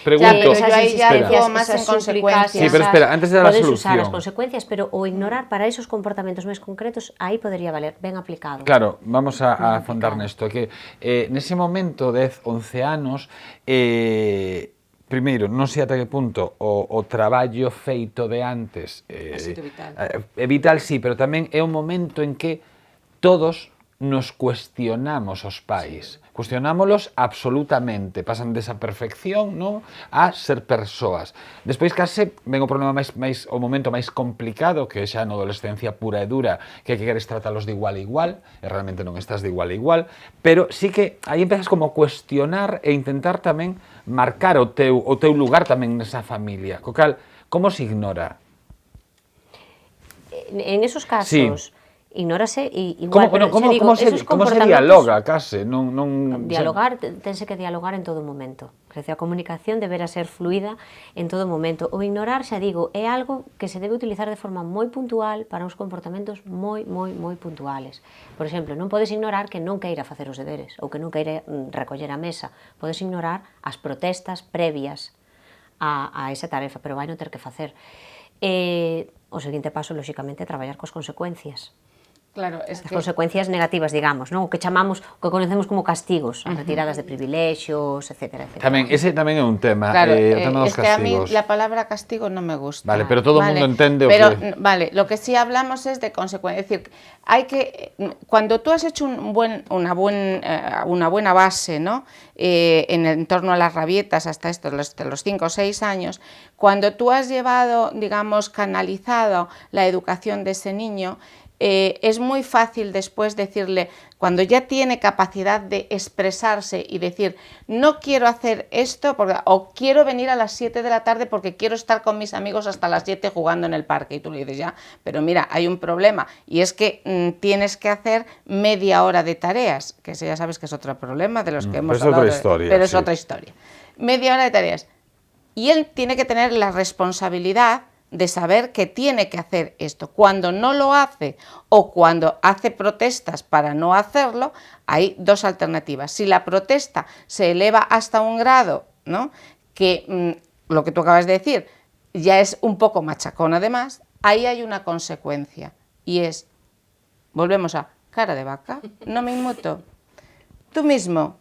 Speaker 2: pregunto.
Speaker 3: Pero yo ahí ya digo más en consecuencias.
Speaker 2: Sí, pero espera, antes de dar a solución.
Speaker 5: Podes usar as consecuencias, pero o ignorar para esos comportamentos máis concretos, aí podería valer, ben aplicado.
Speaker 2: Claro, vamos a afondar nesto, que nese momento de 11 anos, primeiro, non sei ata que punto o traballo feito de antes é vital, sí, pero tamén é un momento en que todos nos cuestionamos os pais, cuestionámolos absolutamente, pasan desa perfección, non, a ser persoas. Despois case ven o problema o momento máis complicado, que é xa na adolescencia pura e dura, que queres tratalos de igual a igual, e realmente non estás de igual a igual, pero sí que aí empezas como a cuestionar e intentar tamén marcar o teu lugar tamén nesa familia. Co cal, como se ignora?
Speaker 5: En esos casos... Sí. Ignórase igual,
Speaker 2: como se dialoga, case?
Speaker 5: Dialogar, tense que dialogar en todo momento. A comunicación deberá ser fluida en todo momento. O ignorar, xa digo, é algo que se debe utilizar de forma moi puntual para uns comportamentos moi puntuales. Por exemplo, non podes ignorar que non queira facer os deberes ou que non queira recoller a mesa. Podes ignorar as protestas previas a esa tarefa, pero vai non ter que facer. O seguinte paso, lóxicamente, é traballar coas consecuencias.
Speaker 3: Claro, es
Speaker 5: as
Speaker 3: que
Speaker 5: consecuencias negativas, digamos, non? O que chamamos, o que conocemos como castigos, as retiradas de privilexios, etcétera, etcétera.
Speaker 2: Tamén, ese tamén é un tema,
Speaker 3: claro,
Speaker 2: o tema dos
Speaker 3: es que a mí
Speaker 2: castigos.
Speaker 3: la palabra castigo no me gusta.
Speaker 2: Vale, pero todo el mundo entende o
Speaker 3: pero,
Speaker 2: que...
Speaker 3: Vale, lo que sí hablamos es de consecuencias. Es decir, hay que, cuando tú has hecho una buena base, ¿no? En torno a las rabietas hasta los 5 o 6 años, cuando tú has llevado, digamos, canalizado la educación de ese niño, es muy fácil después decirle, cuando ya tiene capacidad de expresarse y decir, no quiero hacer esto, o quiero venir a las 7 de la tarde porque quiero estar con mis amigos hasta las 7 jugando en el parque, y tú le dices, ya, pero mira, hay un problema, y es que tienes que hacer media hora de tareas, que ese ya sabes que es otro problema de los que hemos hablado, pero es otra historia, media hora de tareas, y él tiene que tener la responsabilidad de saber que tiene que hacer esto. Cuando no lo hace o cuando hace protestas para no hacerlo, hay dos alternativas. Si la protesta se eleva hasta un grado, ¿no?, que lo que tú acabas de decir ya es un poco machacón además, ahí hay una consecuencia y es, volvemos a cara de vaca, no me inmuto. Tú mismo.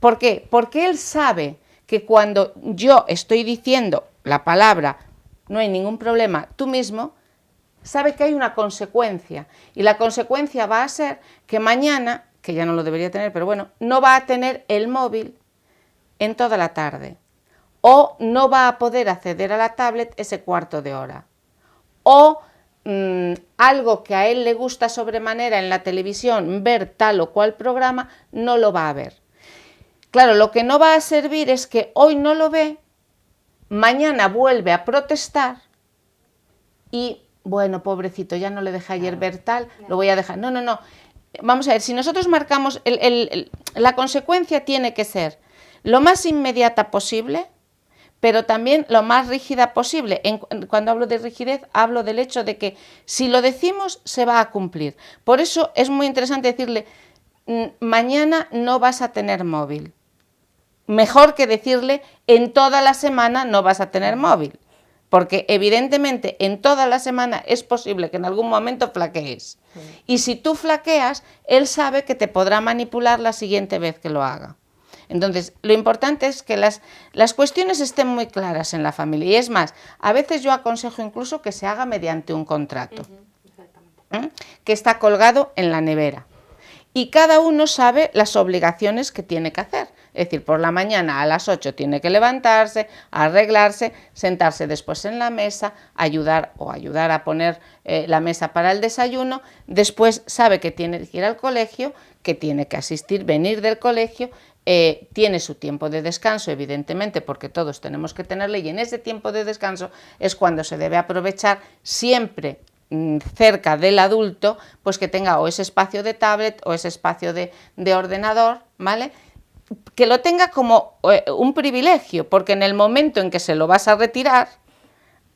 Speaker 3: ¿Por qué? Porque él sabe que cuando yo estoy diciendo la palabra no hay ningún problema, tú mismo, sabe que hay una consecuencia, y la consecuencia va a ser que mañana, que ya no lo debería tener, pero bueno, no va a tener el móvil en toda la tarde, o no va a poder acceder a la tablet ese cuarto de hora, o algo que a él le gusta sobremanera en la televisión, ver tal o cual programa, no lo va a ver. Claro, lo que no va a servir es que hoy no lo ve, mañana vuelve a protestar y, bueno, pobrecito, ya no le dejé ayer ver tal, lo voy a dejar. No, no, no. Vamos a ver, si nosotros marcamos, la consecuencia tiene que ser lo más inmediata posible, pero también lo más rígida posible. Cuando hablo de rigidez, hablo del hecho de que si lo decimos, se va a cumplir. Por eso es muy interesante decirle, mañana no vas a tener móvil. Mejor que decirle, en toda la semana no vas a tener móvil, porque evidentemente en toda la semana es posible que en algún momento flaquees. Y si tú flaqueas, él sabe que te podrá manipular la siguiente vez que lo haga. Entonces, lo importante es que las cuestiones estén muy claras en la familia. Y es más, a veces yo aconsejo incluso que se haga mediante un contrato, que está colgado en la nevera. Y cada uno sabe las obligaciones que tiene que hacer. Es decir, por la mañana a las 8 tiene que levantarse, arreglarse, sentarse después en la mesa, ayudar a poner la mesa para el desayuno. Después sabe que tiene que ir al colegio, que tiene que asistir, venir del colegio, tiene su tiempo de descanso, evidentemente, porque todos tenemos que tenerle, y en ese tiempo de descanso es cuando se debe aprovechar siempre cerca del adulto, pues que tenga o ese espacio de tablet o ese espacio de ordenador, ¿vale?, que lo tenga como un privilegio, porque en el momento en que se lo vas a retirar,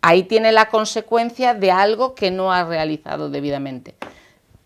Speaker 3: ahí tiene la consecuencia de algo que no ha realizado debidamente.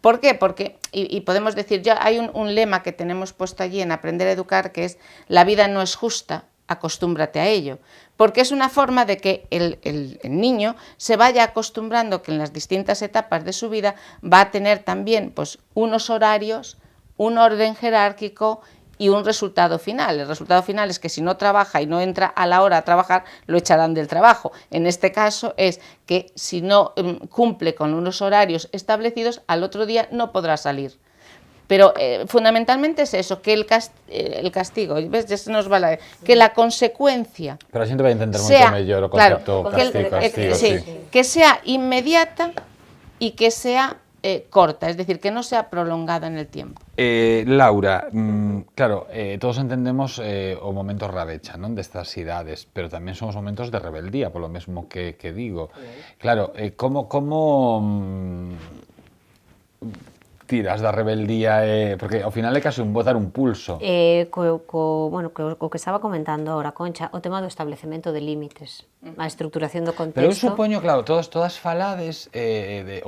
Speaker 3: ¿Por qué? Porque, y podemos decir, ya hay un lema que tenemos puesto allí en Aprender a Educar, que es, la vida no es justa, acostúmbrate a ello, porque es una forma de que el niño se vaya acostumbrando que en las distintas etapas de su vida va a tener también pues, unos horarios, un orden jerárquico y un resultado final. El resultado final es que si no trabaja y no entra a la hora a trabajar, lo echarán del trabajo. En este caso es que si no cumple con unos horarios establecidos, al otro día no podrá salir. Pero fundamentalmente es eso, que el castigo, ¿ves? Ya se nos va que la consecuencia...
Speaker 2: Pero a xente vai entender moito mellor o concepto castigo,
Speaker 3: sí. Que sea inmediata y que sea corta, es decir, que no sea prolongada en el tiempo.
Speaker 2: Laura, claro, todos entendemos o momento rabecha, non, destas idades, pero tamén son os momentos de rebeldía, polo mesmo que digo. Claro, como tiras da rebeldía, porque ao final é case un botar un pulso.
Speaker 5: Bueno, co que estaba comentando ahora, Concha, o tema do establecemento de límites, a estructuración do contexto.
Speaker 2: Pero eu supoño, claro, todas falades,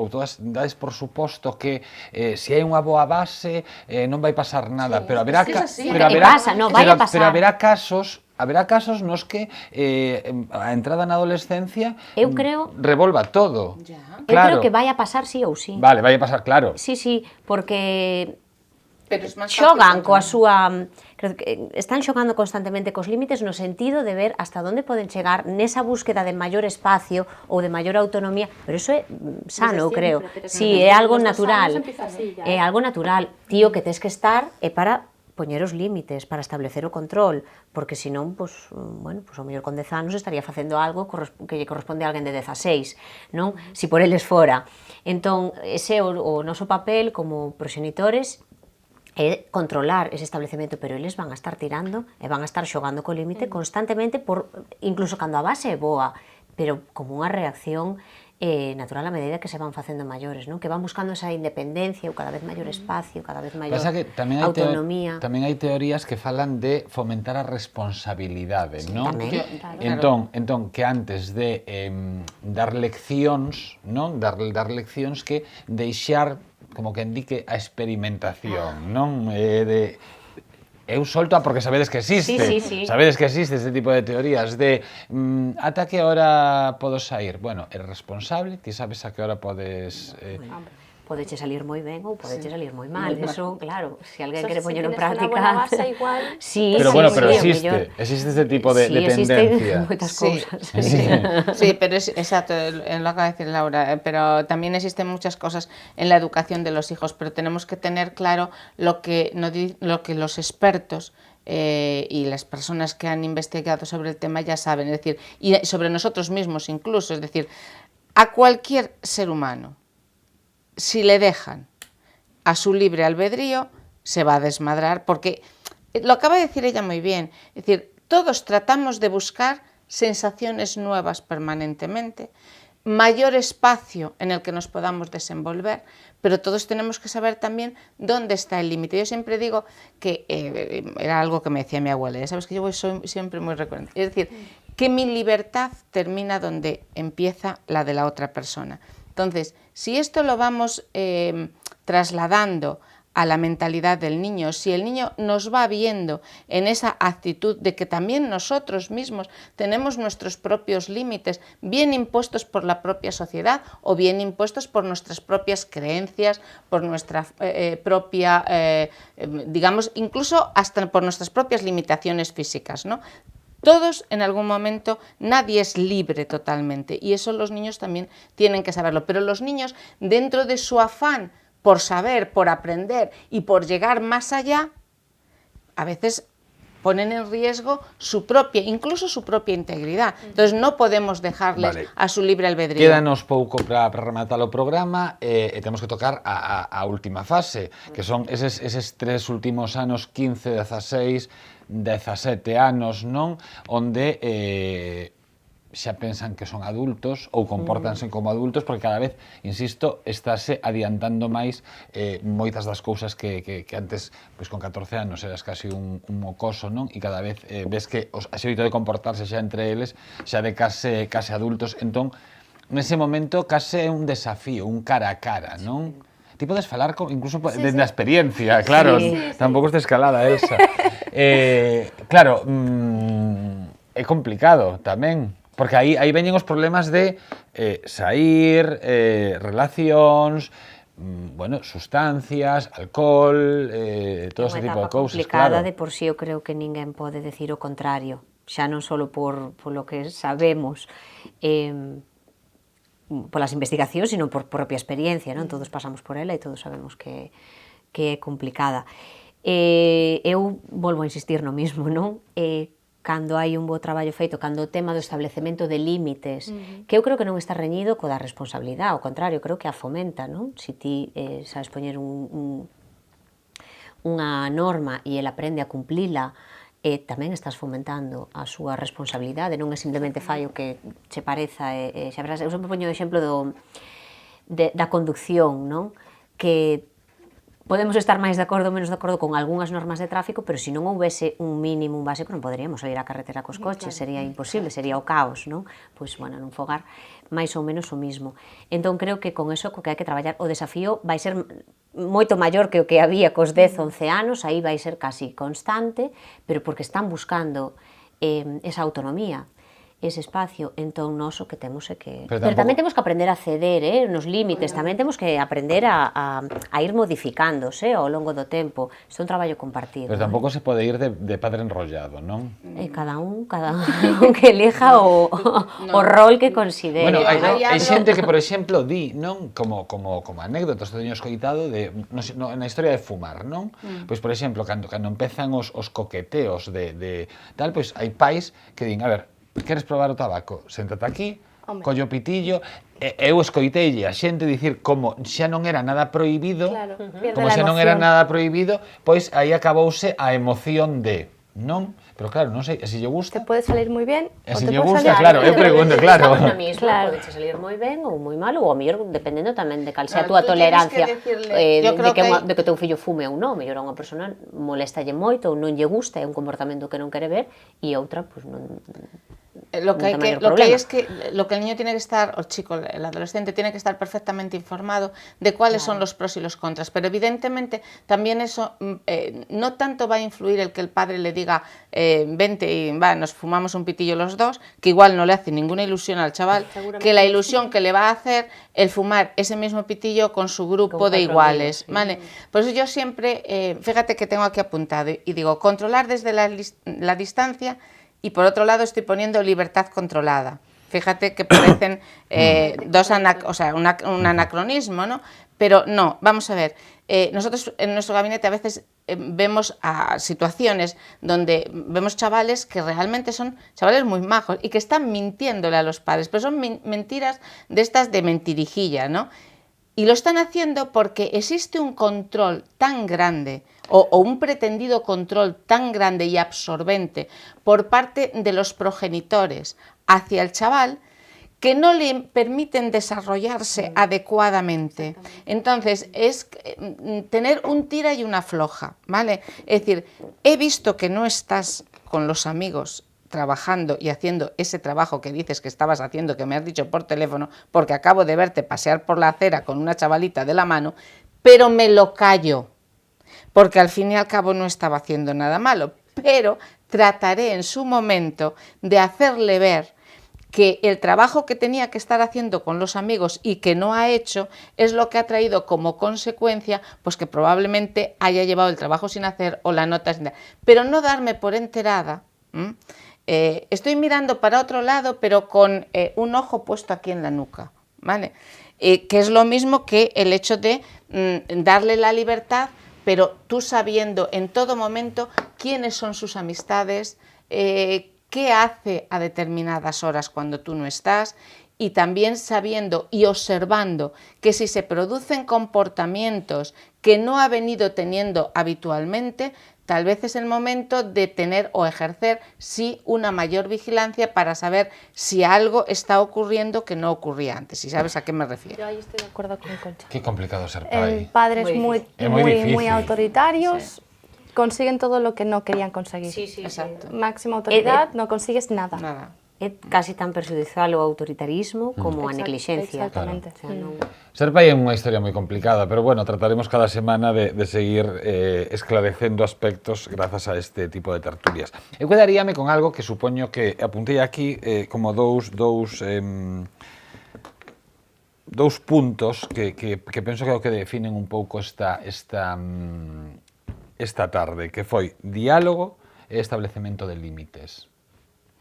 Speaker 2: ou todas dades por suposto que se hai unha boa base non vai pasar nada, pero haberá
Speaker 5: pero haberá casos
Speaker 2: haberá casos nos que a entrada na adolescencia
Speaker 5: Eu creo...
Speaker 2: revolva todo.
Speaker 3: Ya.
Speaker 5: Eu creo que vai a pasar sí ou sí.
Speaker 2: Vale, vai a pasar, claro.
Speaker 5: Sí, sí, porque
Speaker 3: Pero es máis
Speaker 5: xogan
Speaker 3: fácil
Speaker 5: coa
Speaker 3: controlar.
Speaker 5: súa... Creo que están xogando constantemente cos límites no sentido de ver hasta onde poden chegar nesa búsqueda de maior espacio ou de maior autonomía, pero eso é sano, eu creo. Sí, é algo natural. É algo natural. Tío, que tes que estar é para poñer os límites, para establecer o control, porque senón, pues, bueno, pues, ao mellor con 10 anos estaría facendo algo que lle corresponde a alguén de 16, non? Si por eles fora. Entón, ese é o noso papel como proxenitores, é controlar ese establecemento, pero eles van a estar tirando e van a estar xogando co límite constantemente, incluso cando a base é boa, pero como unha reacción natural a medida que se van facendo maiores, non? Que van buscando esa independencia, o cada vez maior espacio, cada vez maior autonomía.
Speaker 2: Tamén hai teorías que falan de fomentar a responsabilidade, non?
Speaker 5: Tamén,
Speaker 2: Entón, que antes de dar leccións, non? Dar leccións que deixar como que indique a experimentación, non? Eu solto porque sabedes que existe,
Speaker 5: sí.
Speaker 2: sabedes que existe este tipo de teorías de ata que hora podo sair? Bueno, eres responsable, ti sabes a que hora podes...
Speaker 5: Podeche salir moi ben ou podeche salir moi mal, eso, claro, se alguén
Speaker 4: Eso,
Speaker 5: quere
Speaker 4: si
Speaker 5: poñer en
Speaker 4: tienes unha
Speaker 5: práctica...
Speaker 4: buena base igual...
Speaker 5: Sí,
Speaker 2: Pero
Speaker 5: sí,
Speaker 2: bueno,
Speaker 5: sí,
Speaker 2: pero
Speaker 5: sí,
Speaker 2: existe este tipo de tendencia.
Speaker 5: existen moitas
Speaker 3: Sí,
Speaker 5: cousas.
Speaker 3: sí, pero es exacto, lo acaba de decir Laura, pero también existen muchas cosas en la educación de los hijos, pero tenemos que tener claro lo que los expertos y las personas que han investigado sobre el tema ya saben, es decir, y sobre nosotros mismos incluso, es decir, a cualquier ser humano, si le dejan a su libre albedrío, se va a desmadrar, porque lo acaba de decir ella muy bien, es decir, todos tratamos de buscar sensaciones nuevas permanentemente, mayor espacio en el que nos podamos desenvolver, pero todos tenemos que saber también dónde está el límite. Yo siempre digo que, era algo que me decía mi abuela, ya sabes que yo soy siempre muy recurrente, es decir, que mi libertad termina donde empieza la de la otra persona. Entonces, si esto lo vamos trasladando a la mentalidad del niño, si el niño nos va viendo en esa actitud de que también nosotros mismos tenemos nuestros propios límites, bien impuestos por la propia sociedad o bien impuestos por nuestras propias creencias, por nuestra propia, digamos, incluso hasta por nuestras propias limitaciones físicas, ¿no? Todos en algún momento, nadie es libre totalmente y eso los niños también tienen que saberlo, pero los niños dentro de su afán por saber, por aprender y por llegar más allá, a veces ponen en riesgo su propia, incluso su propia integridad. Entonces non podemos dejarles a su libre albedrío.
Speaker 2: Quédanos pouco para rematar o programa e temos que tocar a última fase, que son eses 3 últimos anos, 15, 16, 17 anos, non? Onde xa pensan que son adultos ou compórtanse como adultos, porque cada vez, insisto, estáse adiantando máis moitas das cousas que antes, pois con 14 anos eras casi un mocoso, non? E cada vez ves que o xeito de comportarse xa entre eles xa de case adultos, entón, nese momento case é un desafío, un cara a cara, non? Ti podes falar incluso desde a experiencia, claro, tampouco estes escalada, Elsa. Claro, é complicado tamén, porque aí veñen os problemas de saír, relacións, bueno, sustancias, alcohol, todo ese tipo de cousas,
Speaker 5: complicada,
Speaker 2: claro.
Speaker 5: de por sí eu creo que ninguén pode decir o contrario, xa non só por lo que sabemos, polas investigacións, sino por propia experiencia, non? Todos pasamos por ela e todos sabemos que é complicada. Eu volvo a insistir no mismo, non? Cando hai un bo traballo feito, cando o tema do establecemento de límites, que eu creo que non está reñido co da responsabilidade, ao contrario, creo que a fomenta, non? Se ti sabes poñer unha norma e el aprende a cumplila, tamén estás fomentando a súa responsabilidade, non é simplemente fai o que che pareza, xa verás, eu sempre poño o exemplo da conducción, non? Que podemos estar máis de acordo ou menos de acordo con algunhas normas de tráfico, pero se non houvese un mínimo, un básico, non poderíamos sair á carretera cos coches, sería imposible, sería o caos, non? Pois, bueno, nun fogar, máis ou menos o mismo. Entón, creo que con eso, co que hai que traballar, o desafío vai ser moito maior que o que había cos 10, 11 anos, aí vai ser casi constante, pero porque están buscando esa autonomía, ese espacio, entón nós o que temos é que...
Speaker 2: Pero
Speaker 5: tamén temos que aprender a ceder, nos límites, tamén temos que aprender a ir modificándose ao longo do tempo. Isto é un traballo compartido.
Speaker 2: Pero tampouco se pode ir de padre enrollado, non?
Speaker 5: Cada un que elija o rol que considere.
Speaker 2: Bueno, hai
Speaker 3: hablo-
Speaker 2: xente que, por exemplo, di, non, como anécdotas que teño escoitado na historia de fumar, non? Pois, por exemplo, cando empezan os coqueteos de tal, pois hai pais que din, a ver, queres probar o tabaco? Séntate aquí,
Speaker 4: Home.
Speaker 2: collo o pitillo, eu escoiteille a xente dicir como xa non era nada prohibido,
Speaker 4: Claro, pierde
Speaker 2: como
Speaker 4: la
Speaker 2: xa non era
Speaker 4: emoción.
Speaker 2: nada prohibido, pois aí acabouse a emoción de, non? Pero claro, non sei, se lle
Speaker 4: Te
Speaker 2: gusta,
Speaker 4: puede salir muy bien
Speaker 2: E
Speaker 4: o
Speaker 2: se
Speaker 4: te
Speaker 2: lle
Speaker 4: puede
Speaker 2: gusta,
Speaker 4: salir
Speaker 2: claro, eu pregunto, claro.
Speaker 5: Ahora mismo
Speaker 4: Claro.
Speaker 5: pode salir moi ben ou moi mal, ou a mellor dependendo tamén de cal sea a
Speaker 3: Claro,
Speaker 5: túa
Speaker 3: tú tienes
Speaker 5: tolerancia
Speaker 3: que decirle, yo creo que
Speaker 5: de que teu fillo fume ou non. Mellor a unha persona moléstalle moito ou non lle gusta, é un comportamento que non quere ver, e outra, pues, non...
Speaker 3: Lo que,
Speaker 5: no
Speaker 3: hay
Speaker 5: mayor
Speaker 3: que, lo que hay
Speaker 5: problema.
Speaker 3: es que lo que el niño tiene que estar, o el chico, el adolescente, tiene que estar perfectamente informado de cuáles son los pros y los contras. Pero evidentemente también eso no tanto va a influir el que el padre le diga vente y va, nos fumamos un pitillo los dos, que igual no le hace ninguna ilusión al chaval, que la ilusión que le va a hacer el fumar ese mismo pitillo con su grupo
Speaker 5: Con
Speaker 3: de
Speaker 5: 4
Speaker 3: iguales.
Speaker 5: amigos, sí.
Speaker 3: ¿Vale? Por eso yo siempre, fíjate que tengo aquí apuntado y digo, controlar desde la distancia. Y por otro lado estoy poniendo libertad controlada. Fíjate que parecen un anacronismo, ¿no? Pero no, vamos a ver, nosotros en nuestro gabinete a veces vemos a situaciones donde vemos chavales que realmente son chavales muy majos y que están mintiéndole a los padres, pero son mentiras de estas de mentirijilla, ¿no? Y lo están haciendo porque existe un control tan grande o un pretendido control tan grande y absorbente por parte de los progenitores hacia el chaval que no le permiten desarrollarse adecuadamente. Entonces, es tener un tira y una afloja, ¿vale? Es decir, he visto que no estás con los amigos trabajando y haciendo ese trabajo que dices que estabas haciendo, que me has dicho por teléfono, porque acabo de verte pasear por la acera con una chavalita de la mano, pero me lo callo, porque al fin y al cabo no estaba haciendo nada malo, pero trataré en su momento de hacerle ver que el trabajo que tenía que estar haciendo con los amigos y que no ha hecho es lo que ha traído como consecuencia pues que probablemente haya llevado el trabajo sin hacer o la nota sin hacer. Pero no darme por enterada. Estoy mirando para otro lado, pero con un ojo puesto aquí en la nuca, ¿vale? Que es lo mismo que el hecho de darle la libertad, pero tú sabiendo en todo momento quiénes son sus amistades, qué hace a determinadas horas cuando tú no estás, y también sabiendo y observando que si se producen comportamientos que no ha venido teniendo habitualmente, tal vez es el momento de tener o ejercer sí una mayor vigilancia para saber si algo está ocurriendo que no ocurría antes. Si sabes a qué me refiero.
Speaker 4: Yo ahí estoy de acuerdo con Concha.
Speaker 2: Qué complicado ser pai.
Speaker 4: Padres
Speaker 5: Muy
Speaker 4: muy autoritarios consiguen todo lo que no querían conseguir.
Speaker 5: Sí, sí,
Speaker 3: Exacto.
Speaker 4: Máxima autoridad, no consigues nada.
Speaker 3: Nada.
Speaker 5: É casi tan perxudicial o autoritarismo como a
Speaker 4: Exacto,
Speaker 5: neglixencia.
Speaker 4: exactamente.
Speaker 5: O sea, non...
Speaker 2: Ser pai é unha historia moi complicada, pero bueno, trataremos cada semana de seguir esclarecendo aspectos grazas a este tipo de tertulias. Eu quedaríame con algo que supoño que apuntei aquí como dous puntos que penso que é o que definen un pouco esta tarde, que foi diálogo e establecemento de límites.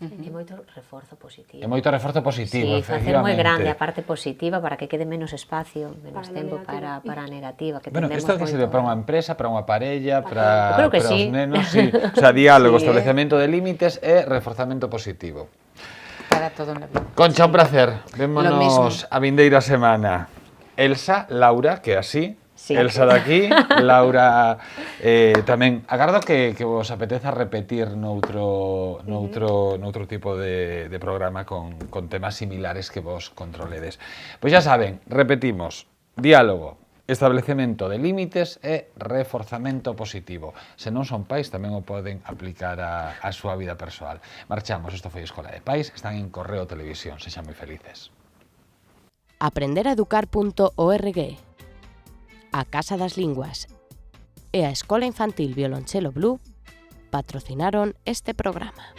Speaker 5: E moito reforzo positivo.
Speaker 2: E moito reforzo positivo,
Speaker 5: Sí, facer moi
Speaker 2: efectivamente.
Speaker 5: grande a parte positiva para que quede menos espacio, menos
Speaker 4: Para a
Speaker 5: tempo
Speaker 4: negativa.
Speaker 5: para a negativa. Que
Speaker 2: Bueno,
Speaker 5: tendemos
Speaker 2: isto que
Speaker 5: moito...
Speaker 2: sirve para unha empresa, para unha parella, para
Speaker 5: Eu creo que
Speaker 2: os
Speaker 5: sí.
Speaker 2: nenos, sí. O sea, diálogo,
Speaker 5: Sí,
Speaker 2: establecemento de límites e reforzamento positivo.
Speaker 3: Para todo en la vida.
Speaker 2: Concha, un placer.
Speaker 3: Lo
Speaker 2: Vémonos
Speaker 3: mismo.
Speaker 2: a vindeira semana. Elsa, Laura, que así.
Speaker 5: Sí.
Speaker 2: Elsa daqui, Laura tamén. Agardo que vos apeteza repetir noutro tipo de programa con temas similares que vos controledes. Pois ya saben, repetimos, diálogo, establecemento de límites e reforzamento positivo. Se non son pais, tamén o poden aplicar a súa vida persoal. Marchamos, isto foi Escola de Pais, están en Correo Televisión, sexan moi felices.
Speaker 1: Aprenderaeducar.org, a Casa das Linguas e a Escola Infantil Violonchelo Blue patrocinaron este programa.